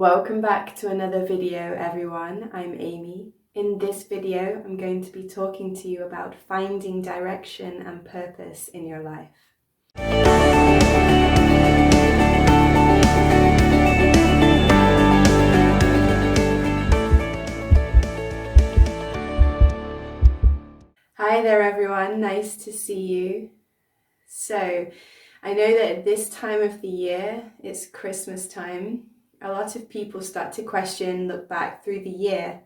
Welcome back to another video, everyone. I'm Amy. In this video, I'm going to be talking to you about finding direction and purpose in your life. Hi there, everyone. Nice to see you. So, I know that at this time of the year, it's Christmas time. A lot of people start to question, look back through the year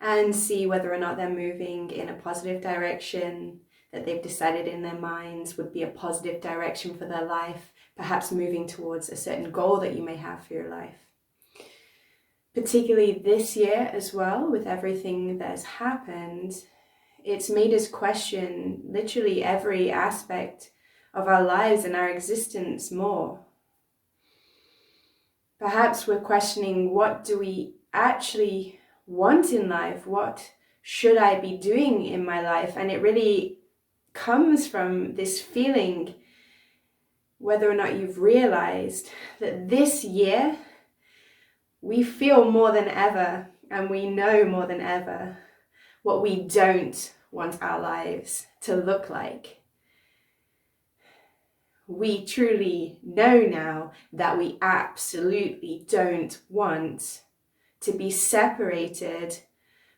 and see whether or not they're moving in a positive direction that they've decided in their minds would be a positive direction for their life, perhaps moving towards a certain goal that you may have for your life. Particularly this year as well, with everything that has happened, it's made us question literally every aspect of our lives and our existence more. Perhaps we're questioning, what do we actually want in life? What should I be doing in my life? And it really comes from this feeling, whether or not you've realized that this year we feel more than ever and we know more than ever what we don't want our lives to look like. We truly know now that we absolutely don't want to be separated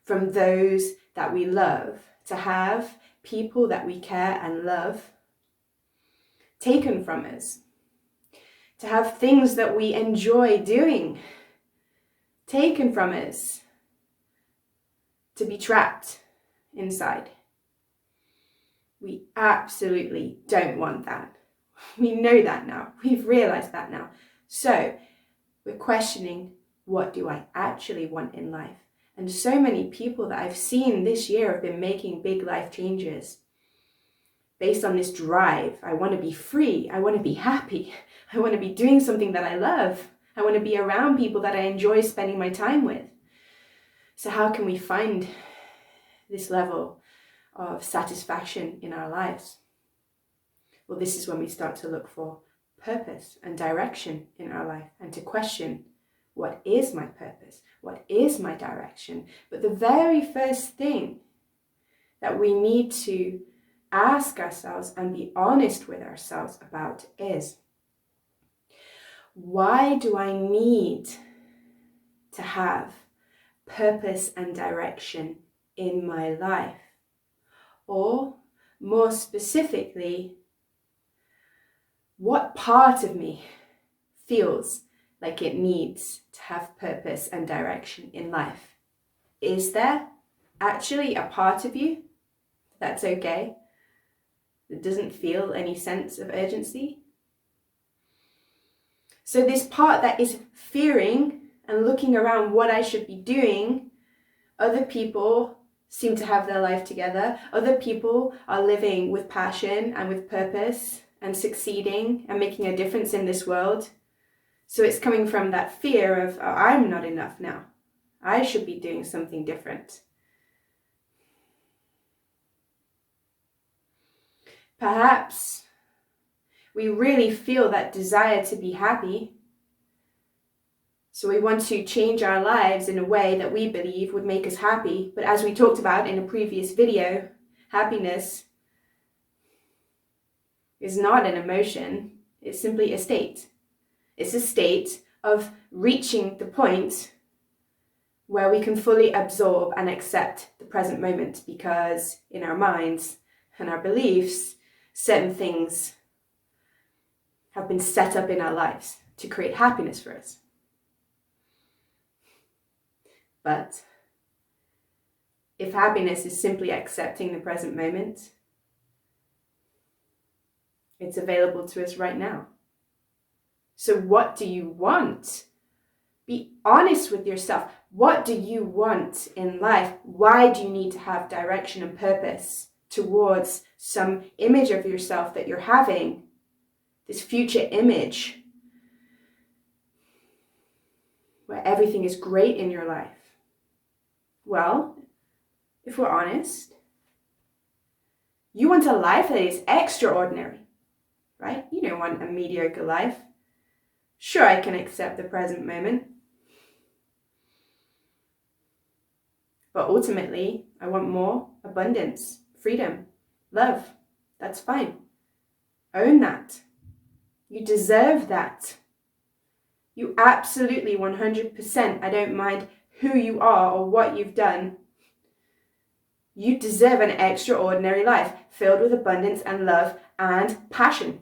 from those that we love, to have people that we care and love taken from us, to have things that we enjoy doing taken from us, to be trapped inside. We absolutely don't want that. We know that now. We've realized that now. So we're questioning, what do I actually want in life? And so many people that I've seen this year have been making big life changes based on this drive. I want to be free. I want to be happy. I want to be doing something that I love. I want to be around people that I enjoy spending my time with. So how can we find this level of satisfaction in our lives? Well, this is when we start to look for purpose and direction in our life and to question, what is my purpose? What is my direction? But the very first thing that we need to ask ourselves and be honest with ourselves about is, why do I need to have purpose and direction in my life? Or more specifically, what part of me feels like it needs to have purpose and direction in life? Is there actually a part of you that's okay, that doesn't feel any sense of urgency? So this part that is fearing and looking around what I should be doing, other people seem to have their life together. Other people are living with passion and with purpose and succeeding and making a difference in this world. So it's coming from that fear of, oh, I'm not enough now. I should be doing something different. Perhaps we really feel that desire to be happy. So we want to change our lives in a way that we believe would make us happy. But as we talked about in a previous video, happiness is not an emotion, it's simply a state. It's a state of reaching the point where we can fully absorb and accept the present moment, because in our minds and our beliefs, certain things have been set up in our lives to create happiness for us. But if happiness is simply accepting the present moment, it's available to us right now. So what do you want? Be honest with yourself. What do you want in life? Why do you need to have direction and purpose towards some image of yourself that you're having? This future image where everything is great in your life. Well, if we're honest, you want a life that is extraordinary, right? You don't want a mediocre life. Sure, I can accept the present moment. But ultimately, I want more abundance, freedom, love. That's fine. Own that. You deserve that. You absolutely 100%, I don't mind who you are or what you've done. You deserve an extraordinary life filled with abundance and love and passion.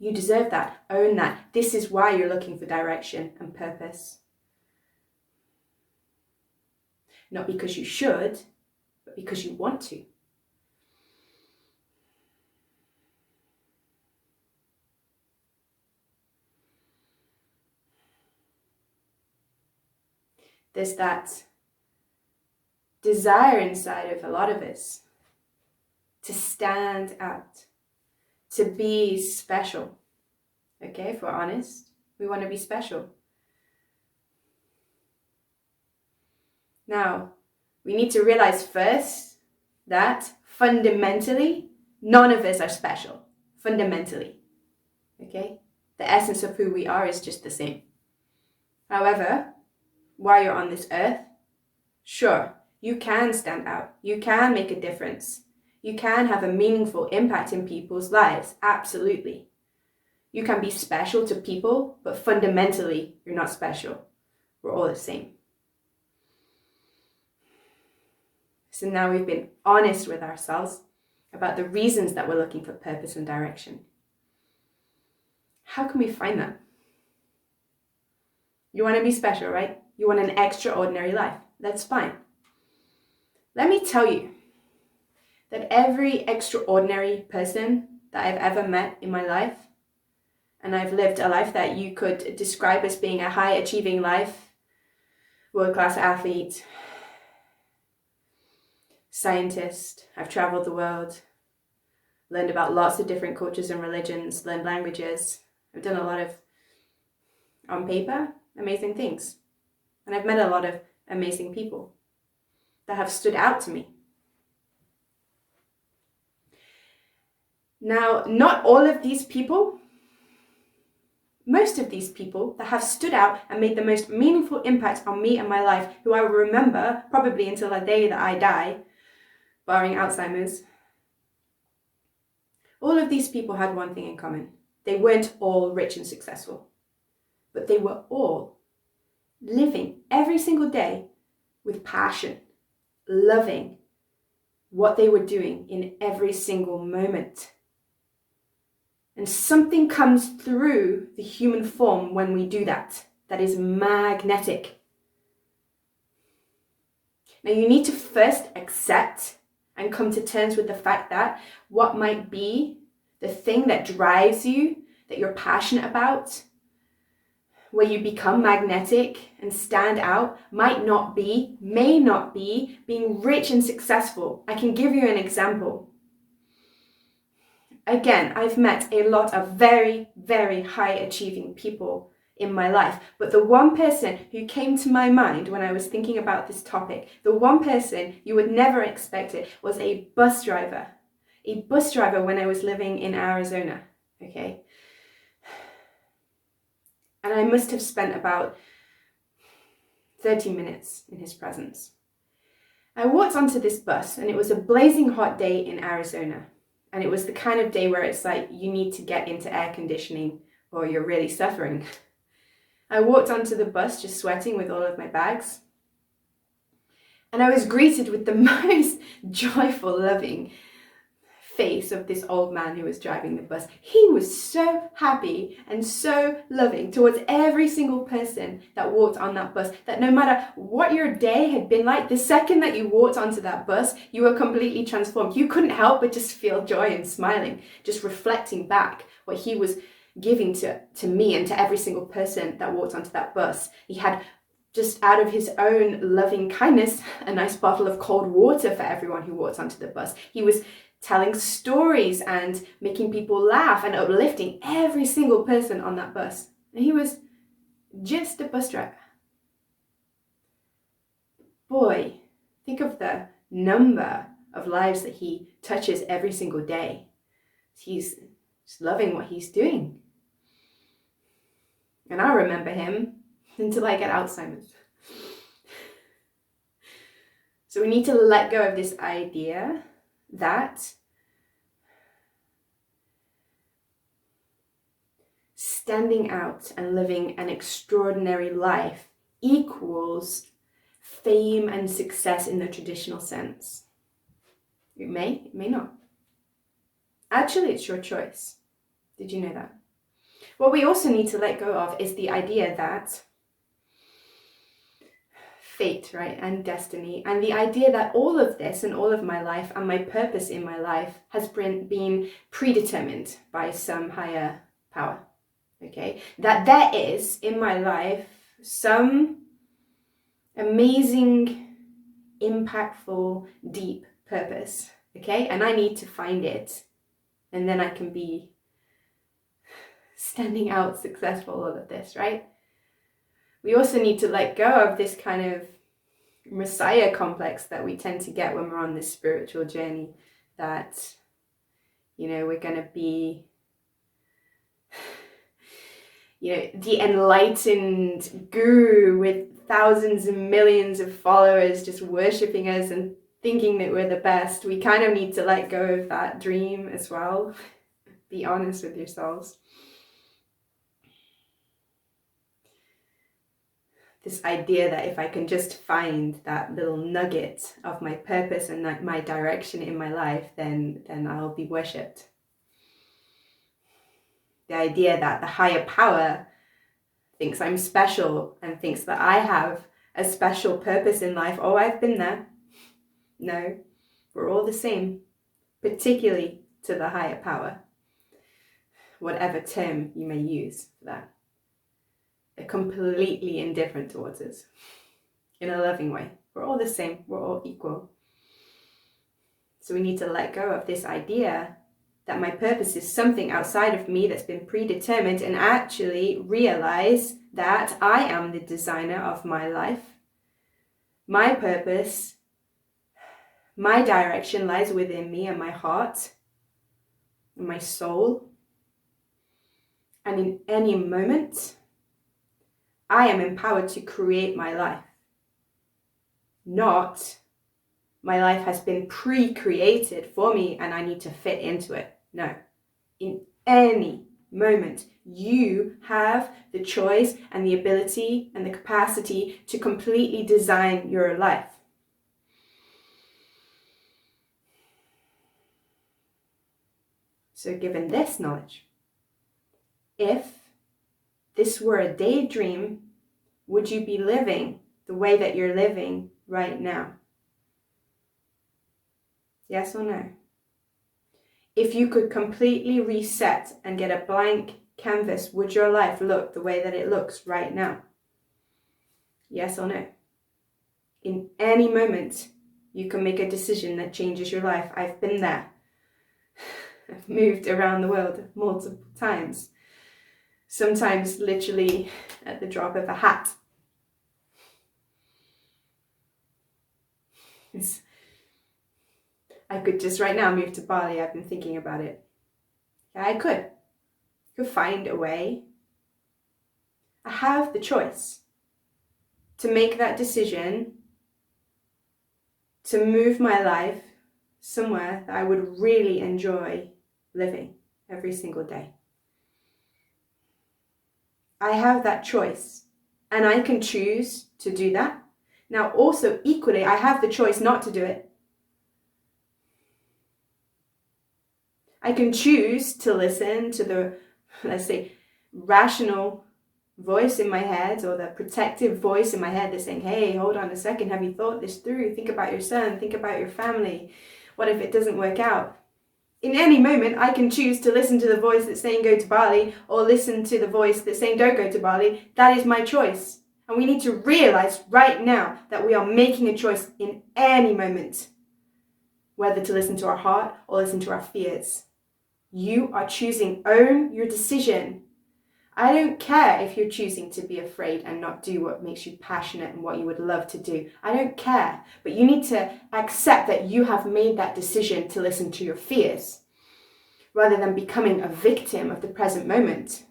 You deserve that. Own that. This is why you're looking for direction and purpose. Not because you should, but because you want to. There's that desire inside of a lot of us to stand out, to be special. Okay, if we're honest, we want to be special. Now, we need to realize first that fundamentally, none of us are special. Fundamentally. Okay? The essence of who we are is just the same. However, while you're on this earth, sure, you can stand out. You can make a difference. You can have a meaningful impact in people's lives. Absolutely. You can be special to people, but fundamentally, you're not special. We're all the same. So now we've been honest with ourselves about the reasons that we're looking for purpose and direction. How can we find that? You want to be special, right? You want an extraordinary life. That's fine. Let me tell you that every extraordinary person that I've ever met in my life, and I've lived a life that you could describe as being a high-achieving life, world-class athlete, scientist, I've traveled the world, learned about lots of different cultures and religions, learned languages. I've done a lot of, on paper, amazing things. And I've met a lot of amazing people that have stood out to me. Now, not all of these people, most of these people that have stood out and made the most meaningful impact on me and my life, who I will remember probably until the day that I die, barring Alzheimer's, all of these people had one thing in common. They weren't all rich and successful, but they were all living every single day with passion, loving what they were doing in every single moment. And something comes through the human form when we do that. That is magnetic. Now you need to first accept and come to terms with the fact that what might be the thing that drives you, that you're passionate about, where you become magnetic and stand out, may not be being rich and successful. I can give you an example. Again, I've met a lot of very, very high achieving people in my life, but the one person who came to my mind when I was thinking about this topic, the one person you would never expect it, was a bus driver. A bus driver when I was living in Arizona, okay? And I must have spent about 30 minutes in his presence. I walked onto this bus and it was a blazing hot day in Arizona. And it was the kind of day where it's like you need to get into air conditioning or you're really suffering. I walked onto the bus just sweating with all of my bags. And I was greeted with the most joyful, loving face of this old man who was driving the bus. He was so happy and so loving towards every single person that walked on that bus, that no matter what your day had been like, the second that you walked onto that bus, you were completely transformed. You couldn't help but just feel joy and smiling, just reflecting back what he was giving to me and to every single person that walked onto that bus. He had, just out of his own loving kindness, a nice bottle of cold water for everyone who walked onto the bus. He was telling stories and making people laugh and uplifting every single person on that bus. And he was just a bus driver. Boy, think of the number of lives that he touches every single day. He's just loving what he's doing. And I remember him until I get Alzheimer's. So we need to let go of this idea that standing out and living an extraordinary life equals fame and success in the traditional sense. It may not. Actually, it's your choice. Did you know that? What we also need to let go of is the idea that fate, right, and destiny, and the idea that all of this and all of my life and my purpose in my life has been predetermined by some higher power. Okay, that there is in my life some amazing, impactful, deep purpose. Okay, and I need to find it, and then I can be standing out, successful, all of this, right? We also need to let go of this kind of messiah complex that we tend to get when we're on this spiritual journey, that, you know, we're going to be, you know, the enlightened guru with thousands and millions of followers just worshipping us and thinking that we're the best. We kind of need to let go of that dream as well. Be honest with yourselves. This idea that if I can just find that little nugget of my purpose and that my direction in my life, then I'll be worshipped. The idea that the higher power thinks I'm special and thinks that I have a special purpose in life. Oh, I've been there. No, we're all the same, particularly to the higher power. Whatever term you may use for that. They're completely indifferent towards us in a loving way. We're all the same. We're all equal. So we need to let go of this idea that my purpose is something outside of me that's been predetermined, and actually realize that I am the designer of my life. My purpose, my direction lies within me and my heart and my soul. And in any moment, I am empowered to create my life. Not my life has been pre-created for me and I need to fit into it. No. In any moment, you have the choice and the ability and the capacity to completely design your life. So given this knowledge, if this were a daydream, would you be living the way that you're living right now? Yes or no? If you could completely reset and get a blank canvas, would your life look the way that it looks right now? Yes or no? In any moment, you can make a decision that changes your life. I've been there. I've moved around the world multiple times. Sometimes literally at the drop of a hat. I could just right now move to Bali. I've been thinking about it. Yeah, I could find a way. I have the choice to make that decision to move my life somewhere that I would really enjoy living every single day. I have that choice and I can choose to do that. Now also equally, I have the choice not to do it. I can choose to listen to the, let's say, rational voice in my head, or the protective voice in my head that's saying, hey, hold on a second, have you thought this through? Think about your son, think about your family. What if it doesn't work out? In any moment, I can choose to listen to the voice that's saying go to Bali, or listen to the voice that's saying don't go to Bali. That is my choice. And we need to realize right now that we are making a choice in any moment, whether to listen to our heart or listen to our fears. You are choosing. Own your decision. I don't care if you're choosing to be afraid and not do what makes you passionate and what you would love to do. I don't care. But you need to accept that you have made that decision to listen to your fears rather than becoming a victim of the present moment.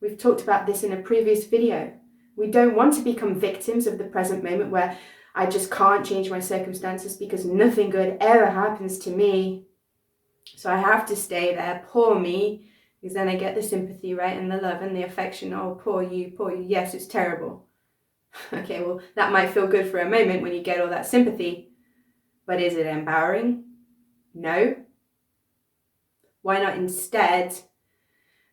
We've talked about this in a previous video. We don't want to become victims of the present moment where I just can't change my circumstances because nothing good ever happens to me. So I have to stay there, poor me, because then I get the sympathy, right, and the love and the affection. Oh, poor you, poor you. Yes, it's terrible. Okay, well, that might feel good for a moment when you get all that sympathy, but is it empowering? No. Why not instead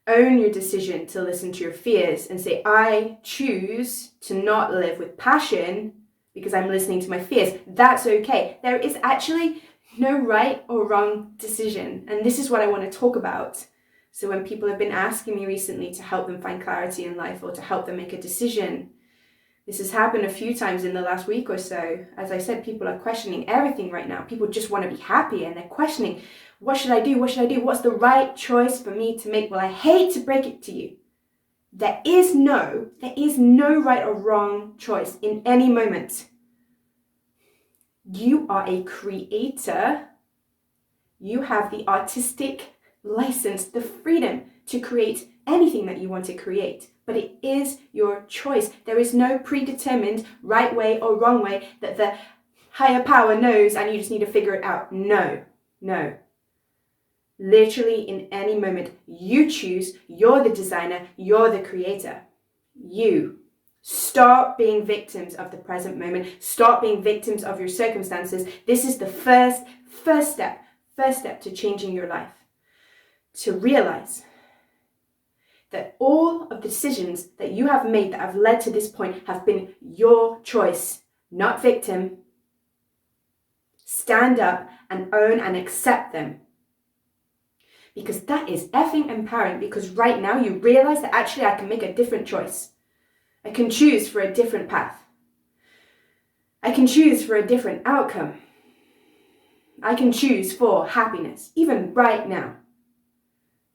own your decision to listen to your fears and say, I choose to not live with passion because I'm listening to my fears. That's okay. There is actually no right or wrong decision. And this is what I want to talk about. So when people have been asking me recently to help them find clarity in life or to help them make a decision, this has happened a few times in the last week or so. As I said, people are questioning everything right now. People just want to be happy and they're questioning, what should I do? What should I do? What's the right choice for me to make? Well, I hate to break it to you. There is no right or wrong choice in any moment. You are a creator. You have the artistic license, the freedom to create anything that you want to create. But it is your choice. There is no predetermined right way or wrong way that the higher power knows and you just need to figure it out. No. Literally in any moment, you choose. You're the designer. You're the creator. You. Stop being victims of the present moment. Stop being victims of your circumstances. This is the first step to changing your life. To realize that all of the decisions that you have made that have led to this point have been your choice, not victim. Stand up and own and accept them. Because that is effing empowering, because right now you realize that actually I can make a different choice. I can choose for a different path. I can choose for a different outcome. I can choose for happiness, even right now.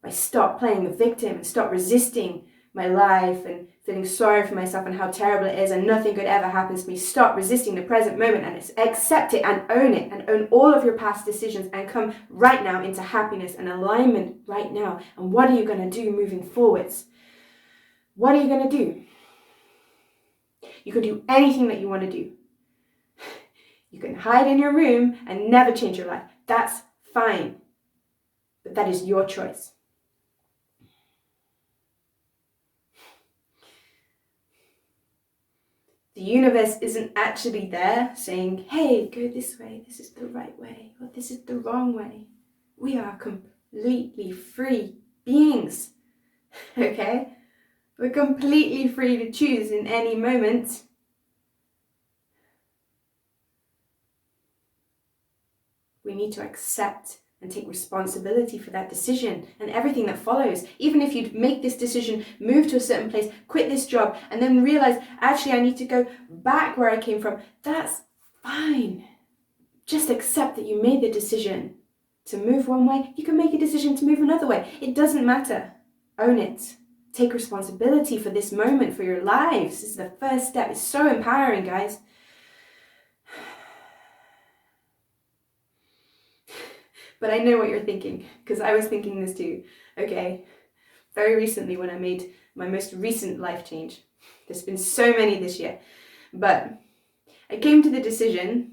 I stop playing the victim and stop resisting my life and feeling sorry for myself and how terrible it is and nothing good ever happens to me. Stop resisting the present moment and accept it and own all of your past decisions and come right now into happiness and alignment right now. And what are you going to do moving forwards? What are you going to do? You can do anything that you want to do. You can hide in your room and never change your life. That's fine. But that is your choice. The universe isn't actually there saying, hey, go this way, this is the right way, or this is the wrong way. We are completely free beings, okay? We're completely free to choose in any moment. We need to accept and take responsibility for that decision and everything that follows. Even if you make this decision, move to a certain place, quit this job, and then realize, actually, I need to go back where I came from, that's fine. Just accept that you made the decision to move one way. You can make a decision to move another way. It doesn't matter. Own it. Take responsibility for this moment, for your lives. This is the first step. It's so empowering, guys. But I know what you're thinking, because I was thinking this too. Okay, very recently when I made my most recent life change, there's been so many this year, but I came to the decision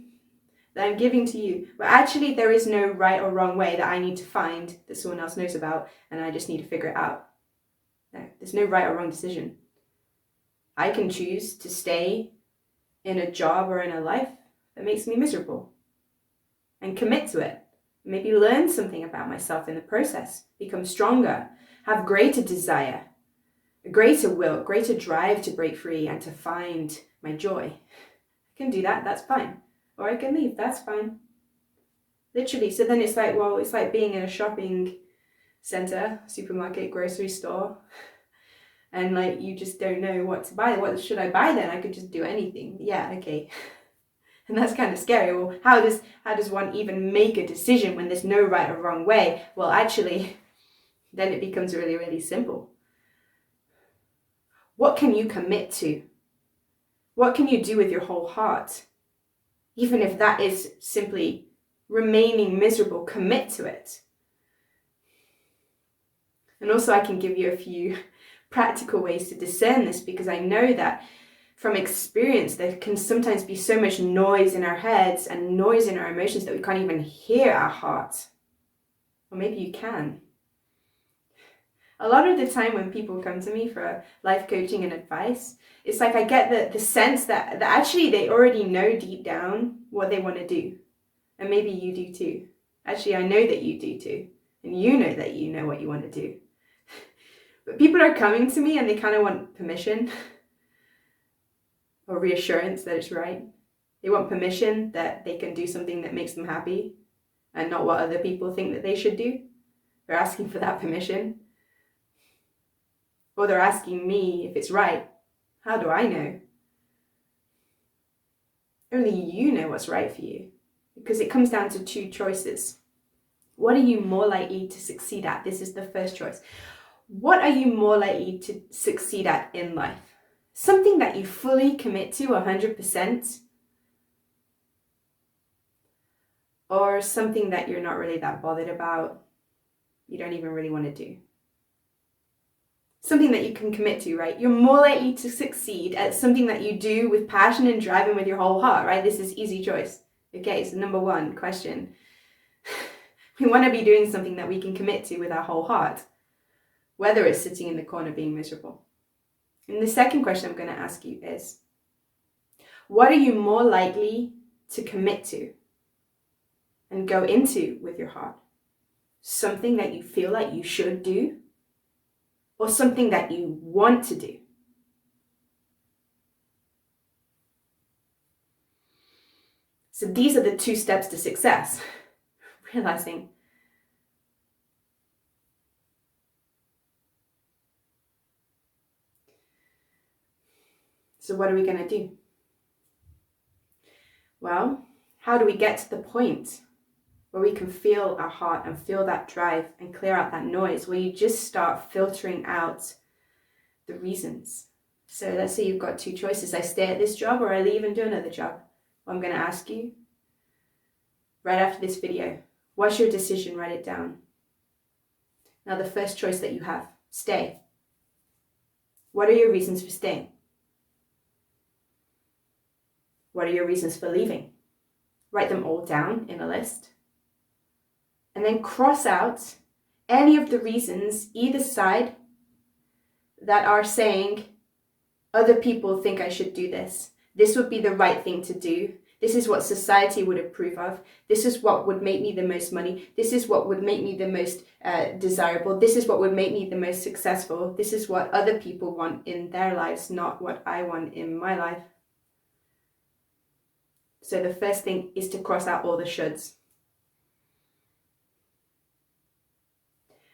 that I'm giving to you, but actually there is no right or wrong way that I need to find that someone else knows about, and I just need to figure it out. No, there's no right or wrong decision. I can choose to stay in a job or in a life that makes me miserable and commit to it. Maybe learn something about myself in the process, become stronger, have greater desire, a greater will, greater drive to break free and to find my joy. I can do that, that's fine. Or I can leave, that's fine. Literally, so then it's like, well, it's like being in a shopping center, supermarket, grocery store, and like you just don't know what to buy. What should I buy then? I could just do anything. Yeah, okay. And that's kind of scary. Well, how does one even make a decision when there's no right or wrong way? Well, actually, then it becomes really, really simple. What can you commit to? What can you do with your whole heart? Even if that is simply remaining miserable, commit to it. And also I can give you a few practical ways to discern this, because I know that from experience, there can sometimes be so much noise in our heads and noise in our emotions that we can't even hear our heart. Or maybe you can. A lot of the time when people come to me for life coaching and advice, it's like I get the sense that actually they already know deep down what they want to do. And maybe you do too. Actually, I know that you do too. And you know that you know what you want to do. But people are coming to me and they kind of want permission or reassurance that it's right. They want permission that they can do something that makes them happy and not what other people think that they should do. They're asking for that permission. Or they're asking me if it's right. How do I know? Only you know what's right for you. Because it comes down to two choices. What are you more likely to succeed at? This is the first choice. What are you more likely to succeed at in life? Something that you fully commit to 100%, or something that you're not really that bothered about, you don't even really want to do. Something that you can commit to, right? You're more likely to succeed at something that you do with passion and drive and with your whole heart, right? This is easy choice. Okay, so number one question. We want to be doing something that we can commit to with our whole heart, whether it's sitting in the corner being miserable. And the second question I'm going to ask you is, what are you more likely to commit to and go into with your heart? Something that you feel like you should do, or something that you want to do? So these are the two steps to success. Realizing so what are we going to do? Well, how do we get to the point where we can feel our heart and feel that drive and clear out that noise, where you just start filtering out the reasons? So let's say you've got two choices. I stay at this job or I leave and do another job. Well, I'm going to ask you right after this video, what's your decision? Write it down. Now, the first choice that you have, stay. What are your reasons for staying? What are your reasons for leaving? Write them all down in a list. And then cross out any of the reasons, either side, that are saying, other people think I should do this. This would be the right thing to do. This is what society would approve of. This is what would make me the most money. This is what would make me the most desirable. This is what would make me the most successful. This is what other people want in their lives, not what I want in my life. So the first thing is to cross out all the shoulds.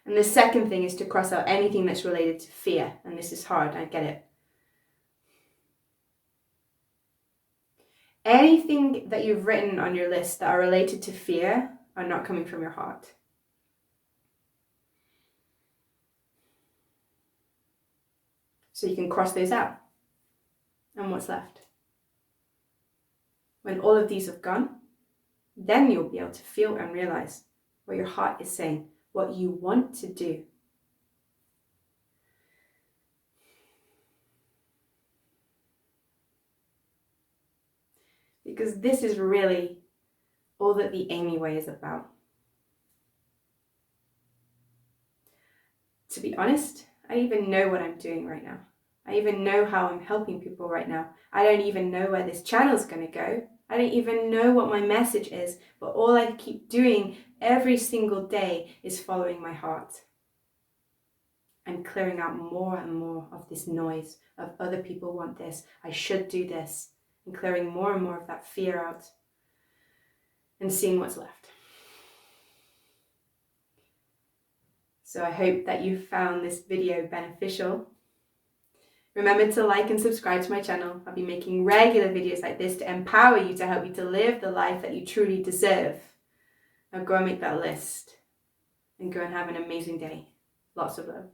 And the second thing is to cross out anything that's related to fear. And this is hard, I get it. Anything that you've written on your list that are related to fear are not coming from your heart. So you can cross those out. And what's left? When all of these have gone, then you'll be able to feel and realize what your heart is saying, what you want to do. Because this is really all that the Amy Way is about. To be honest, I even know what I'm doing right now. I even know how I'm helping people right now. I don't even know where this channel is going to go. I don't even know what my message is, but all I keep doing every single day is following my heart and clearing out more and more of this noise of other people want this, I should do this, and clearing more and more of that fear out and seeing what's left. So I hope that you found this video beneficial. Remember to like and subscribe to my channel. I'll be making regular videos like this to empower you, to help you to live the life that you truly deserve. Now go and make that list and go and have an amazing day. Lots of love.